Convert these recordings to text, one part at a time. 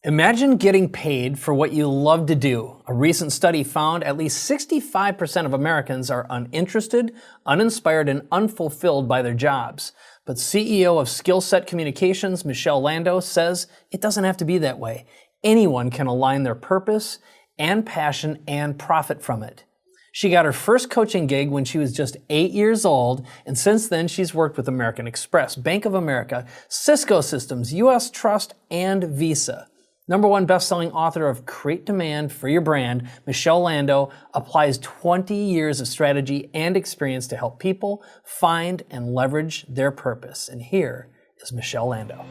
Imagine getting paid for what you love to do. A recent study found at least 65% of Americans are uninterested, uninspired, and unfulfilled by their jobs. But CEO of Skilset Communications, Michele Lando, says it doesn't have to be that way. Anyone can align their purpose and passion and profit from it. She got her first coaching gig when she was just 8 years old, and since then she's worked with American Express, Bank of America, Cisco Systems, US Trust, and Visa. #1 best-selling author of Create Demand for Your Brand, Michele Lando applies 20 years of strategy and experience to help people find and leverage their purpose. And here is Michele Lando.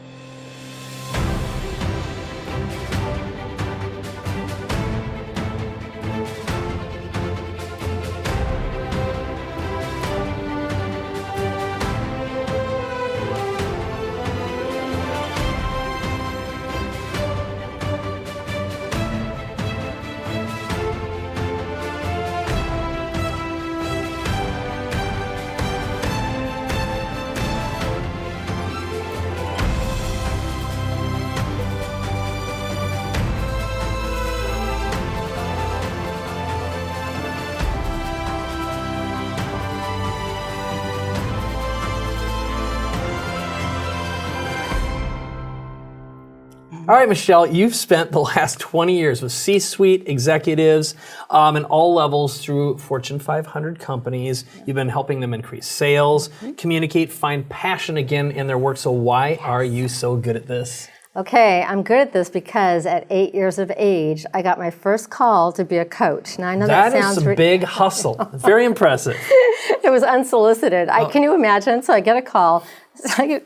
All right, Michele, you've spent the last 20 years with C-suite executives in all levels through Fortune 500 companies. You've been helping them increase sales, communicate, find passion again in their work. So why are you so good at this? Okay, I'm good at this because at 8 years of age, I got my first call to be a coach. Now I know that sounds That is a big hustle. Very impressive. It was unsolicited. Can you imagine? So I get a call.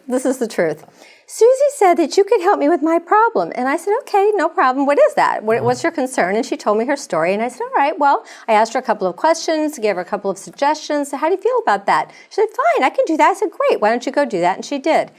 This is the truth. Susie said that you could help me with my problem. And I said, okay, no problem. What is that? What's your concern? And she told me her story. And I said, all right, well, I asked her a couple of questions, gave her a couple of suggestions. So how do you feel about that? She said, fine, I can do that. I said, great, why don't you go do that? And she did.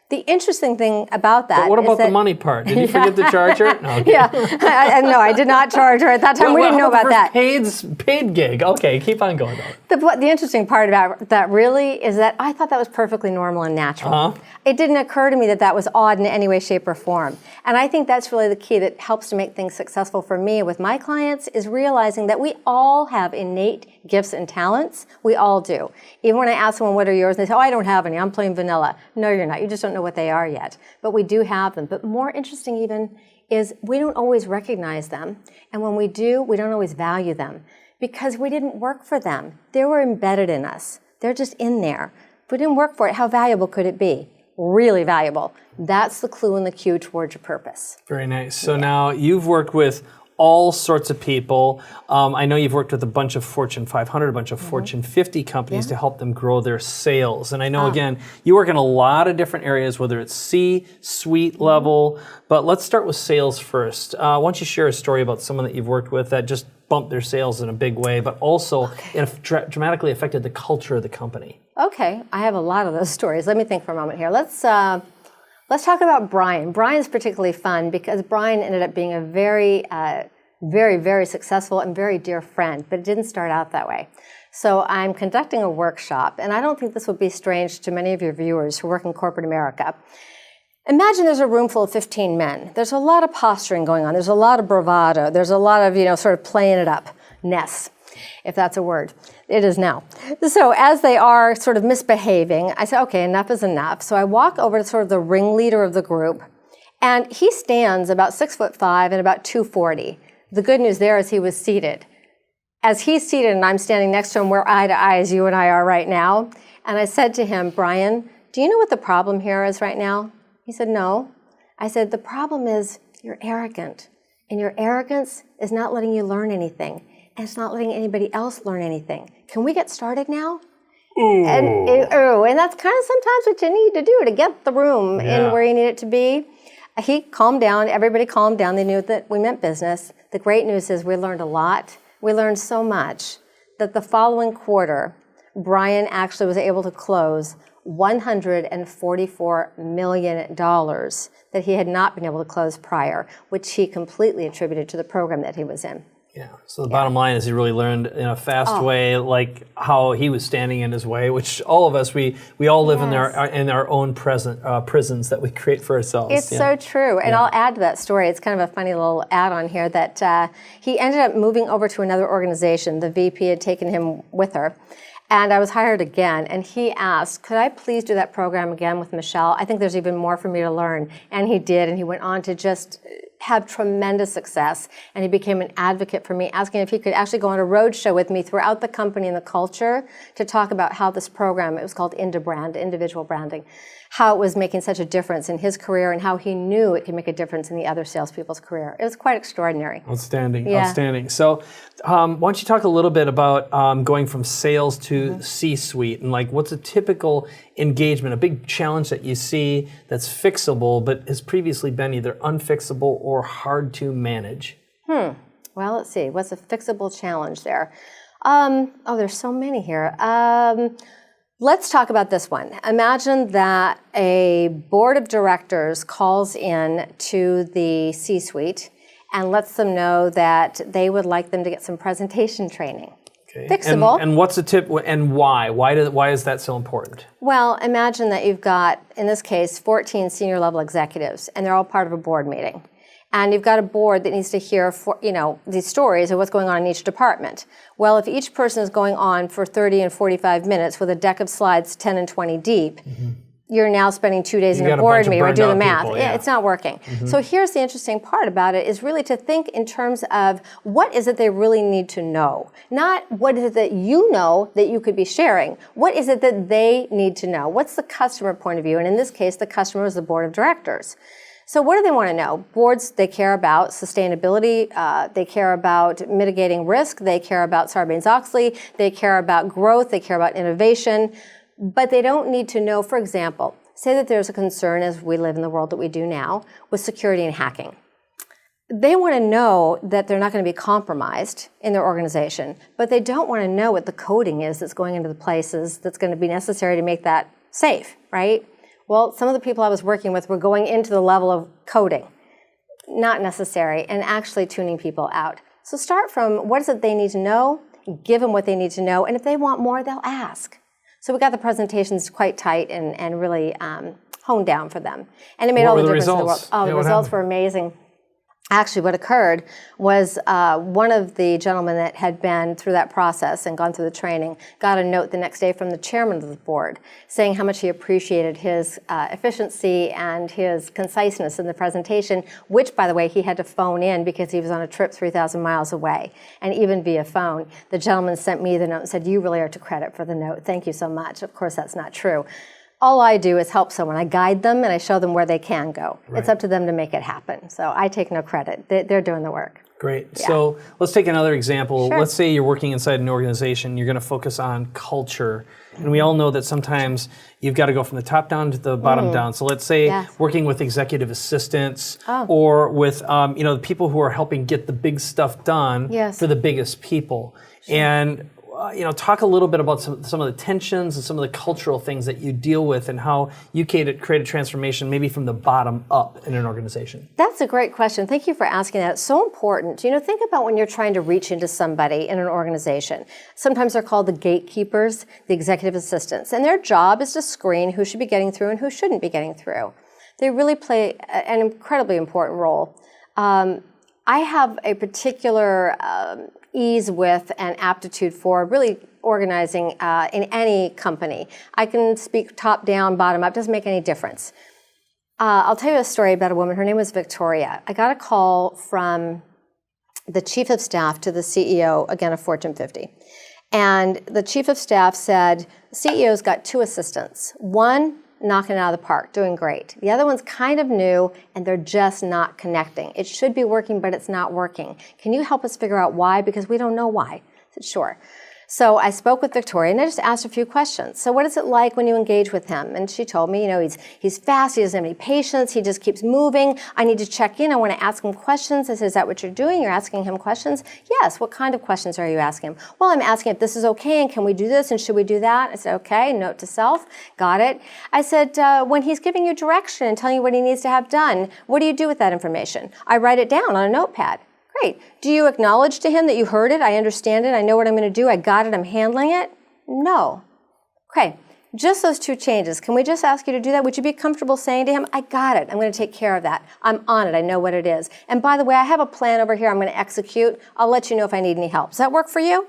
The interesting thing about that But what about the money part? Did you forget to charge her? No, okay. Yeah, no, I did not charge her at that time. We didn't know about that. Paid gig. Okay, keep on going though. The interesting part about that really is that I thought that was perfectly normal and natural. It didn't occur to me that that was odd in any way, shape, or form. And I think that's really the key that helps to make things successful for me with my clients is realizing that we all have innate gifts and talents. We all do. Even when I ask someone, what are yours? And they say, oh, I don't have any. I'm plain vanilla. No, you're not. You just don't know what they are yet. But we do have them. But more interesting even is we don't always recognize them. And when we do, we don't always value them because we didn't work for them. They were embedded in us. They're just in there. If we didn't work for it, how valuable could it be? Really valuable. That's the clue and the cue towards your purpose. Very nice. So now you've worked with all sorts of people. I know you've worked with a bunch of Fortune 500, a bunch of Fortune 50 companies to help them grow their sales. And I know, again, you work in a lot of different areas, whether it's C-suite level. But let's start with sales first. Why don't you share a story about someone that you've worked with that just bumped their sales in a big way, but also it dramatically affected the culture of the company? Okay, I have a lot of those stories. Let me think for a moment here. Let's talk about Brian. Brian's particularly fun because Brian ended up being a very, very successful and very dear friend, but it didn't start out that way. So I'm conducting a workshop, and I don't think this would be strange to many of your viewers who work in corporate America. Imagine there's a room full of 15 men. There's a lot of posturing going on. There's a lot of bravado. There's a lot of, sort of playing it up-ness, if that's a word. It is now. So as they are sort of misbehaving, I say, okay, enough is enough. So I walk over to sort of the ringleader of the group, and he stands about 6'5" and about 240. The good news there is he was seated. As he's seated and I'm standing next to him, we're eye to eye as you and I are right now. And I said to him, Brian, do you know what the problem here is right now? He said, no. I said, the problem is you're arrogant. And your arrogance is not letting you learn anything. And it's not letting anybody else learn anything. Can we get started now? And that's kind of sometimes what you need to do to get the room in where you need it to be. He calmed down. Everybody calmed down. They knew that we meant business. The great news is we learned a lot. We learned so much that the following quarter, Brian actually was able to close $144 million that he had not been able to close prior, which he completely attributed to the program that he was in. Yeah. So the bottom line is he really learned in a fast way, like how he was standing in his way, which all of us, we all live in our own prisons that we create for ourselves. It's so true. And I'll add to that story. It's kind of a funny little add-on here that he ended up moving over to another organization. The VP had taken him with her. And I was hired again, and he asked, could I please do that program again with Michele? I think there's even more for me to learn. And he did, and he went on to just have tremendous success, and he became an advocate for me, asking if he could actually go on a road show with me throughout the company and the culture to talk about how this program, it was called Brand, individual branding, how it was making such a difference in his career and how he knew it could make a difference in the other salespeople's career. It was quite extraordinary. Outstanding, outstanding. So why don't you talk a little bit about going from sales to C-suite, and like what's a typical engagement, a big challenge that you see that's fixable but has previously been either unfixable or hard to manage? Well, let's see. What's a fixable challenge there? There's so many here. Let's talk about this one. Imagine that a board of directors calls in to the C-suite and lets them know that they would like them to get some presentation training. Okay. Fixable. And what's the tip and why? Why is that so important? Well, imagine that you've got, in this case, 14 senior level executives, and they're all part of a board meeting. And you've got a board that needs to hear, these stories of what's going on in each department. Well, if each person is going on for 30 and 45 minutes with a deck of slides 10 and 20 deep, you're now spending 2 days in a board meeting or do the math. People, it's not working. So here's the interesting part about it is really to think in terms of what is it they really need to know. Not what is it that you know that you could be sharing. What is it that they need to know? What's the customer point of view? And in this case, the customer is the board of directors. So what do they want to know? Boards, they care about sustainability, they care about mitigating risk, they care about Sarbanes-Oxley, they care about growth, they care about innovation, but they don't need to know, for example, say that there's a concern as we live in the world that we do now with security and hacking. They want to know that they're not going to be compromised in their organization, but they don't want to know what the coding is that's going into the places that's going to be necessary to make that safe, right? Well, some of the people I was working with were going into the level of coding, not necessary, and actually tuning people out. So start from what is it they need to know, give them what they need to know, and if they want more, they'll ask. So we got the presentations quite tight and really honed down for them. And it made all the difference in the world. Oh, the results were amazing. Actually, what occurred was one of the gentlemen that had been through that process and gone through the training got a note the next day from the chairman of the board saying how much he appreciated his efficiency and his conciseness in the presentation, which, by the way, he had to phone in because he was on a trip 3,000 miles away. And even via phone, the gentleman sent me the note and said, "You really are to credit for the note. Thank you so much." Of course, that's not true. All I do is help someone. I guide them and I show them where they can go. Right. It's up to them to make it happen. So I take no credit. They're doing the work. Great. Yeah. So let's take another example. Sure. Let's say you're working inside an organization. You're going to focus on culture. And we all know that sometimes you've got to go from the top down to the bottom down. So let's say working with executive assistants or with the people who are helping get the big stuff done for the biggest people. Sure. And talk a little bit about some of the tensions and some of the cultural things that you deal with and how you create a transformation maybe from the bottom up in an organization. That's a great question. Thank you for asking that. It's so important. Think about when you're trying to reach into somebody in an organization. Sometimes they're called the gatekeepers, the executive assistants, and their job is to screen who should be getting through and who shouldn't be getting through. They really play an incredibly important role. I have a particular ease with and aptitude for really organizing in any company. I can speak top down, bottom up, doesn't make any difference. I'll tell you a story about a woman. Her name was Victoria. I got a call from the chief of staff to the CEO, again, of Fortune 50. And the chief of staff said, the CEO's got 2 assistants. One, knocking it out of the park, doing great. The other one's kind of new, and they're just not connecting. It should be working, but it's not working. Can you help us figure out why? Because we don't know why. I said, sure. So I spoke with Victoria, and I just asked a few questions. So what is it like when you engage with him? And she told me, he's fast, he doesn't have any patience, he just keeps moving. I need to check in, I want to ask him questions. I said, is that what you're doing? You're asking him questions? Yes, what kind of questions are you asking him? Well, I'm asking if this is okay, and can we do this, and should we do that? I said, okay, note to self, got it. I said, when he's giving you direction and telling you what he needs to have done, what do you do with that information? I write it down on a notepad. Great. Do you acknowledge to him that you heard it? I understand it. I know what I'm going to do. I got it. I'm handling it? No. Okay. Just those 2 changes. Can we just ask you to do that? Would you be comfortable saying to him, I got it. I'm going to take care of that. I'm on it. I know what it is. And by the way, I have a plan over here I'm going to execute. I'll let you know if I need any help. Does that work for you?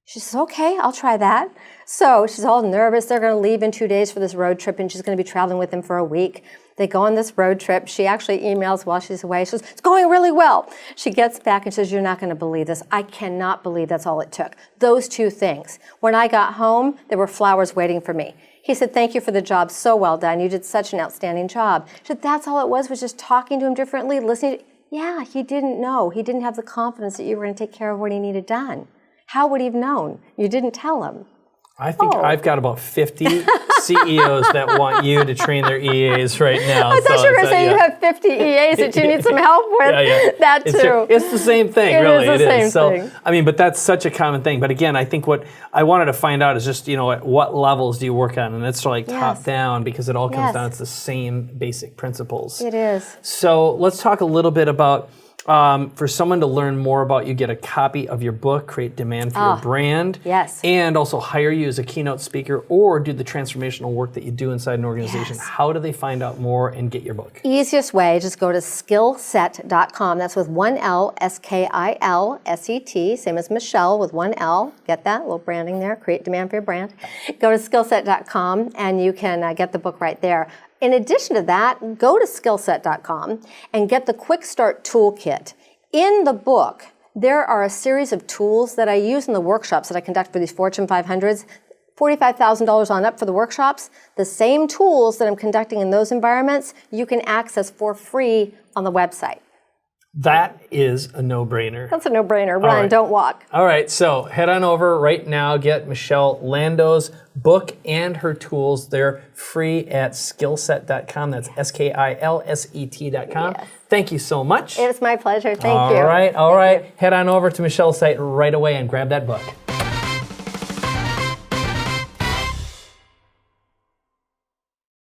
She says, okay, I'll try that. So she's all nervous. They're going to leave in 2 days for this road trip, and she's going to be traveling with him for a week. They go on this road trip. She actually emails while she's away. She says, it's going really well. She gets back and says, you're not going to believe this. I cannot believe that's all it took. Those 2 things. When I got home, there were flowers waiting for me. He said, thank you for the job. So well done. You did such an outstanding job. She said, that's all it was just talking to him differently, listening to, yeah, he didn't know. He didn't have the confidence that you were going to take care of what he needed done. How would he have known? You didn't tell him. I think I've got about 50 CEOs that want you to train their EAs right now. I thought you were going to say you have 50 EAs that you need some help with. Yeah. That too. It's the same thing, really. It is the same thing. So, I mean, but that's such a common thing. But again, I think what I wanted to find out is just, at what levels do you work on? And it's like top down, because it all comes down to the same basic principles. It is. So let's talk a little bit about, for someone to learn more about you, get a copy of your book, Create Demand for Your Brand. Yes. And also hire you as a keynote speaker or do the transformational work that you do inside an organization. Yes. How do they find out more and get your book? Easiest way, just go to skillset.com. That's with 1 L, Skilset, same as Michele with 1 L. Get that? A little branding there. Create Demand for Your Brand. Go to skillset.com and you can get the book right there. In addition to that, go to skillset.com and get the Quick Start Toolkit. In the book, there are a series of tools that I use in the workshops that I conduct for these Fortune 500s. $45,000 on up for the workshops. The same tools that I'm conducting in those environments, you can access for free on the website. That is a no-brainer. That's a no-brainer. Run, don't walk. All right, so head on over right now, get Michele Lando's book and her tools. They're free at skillset.com. That's Skilset.com. Yes. Thank you so much. It's my pleasure. Thank you. All right. Head on over to Michele's site right away and grab that book.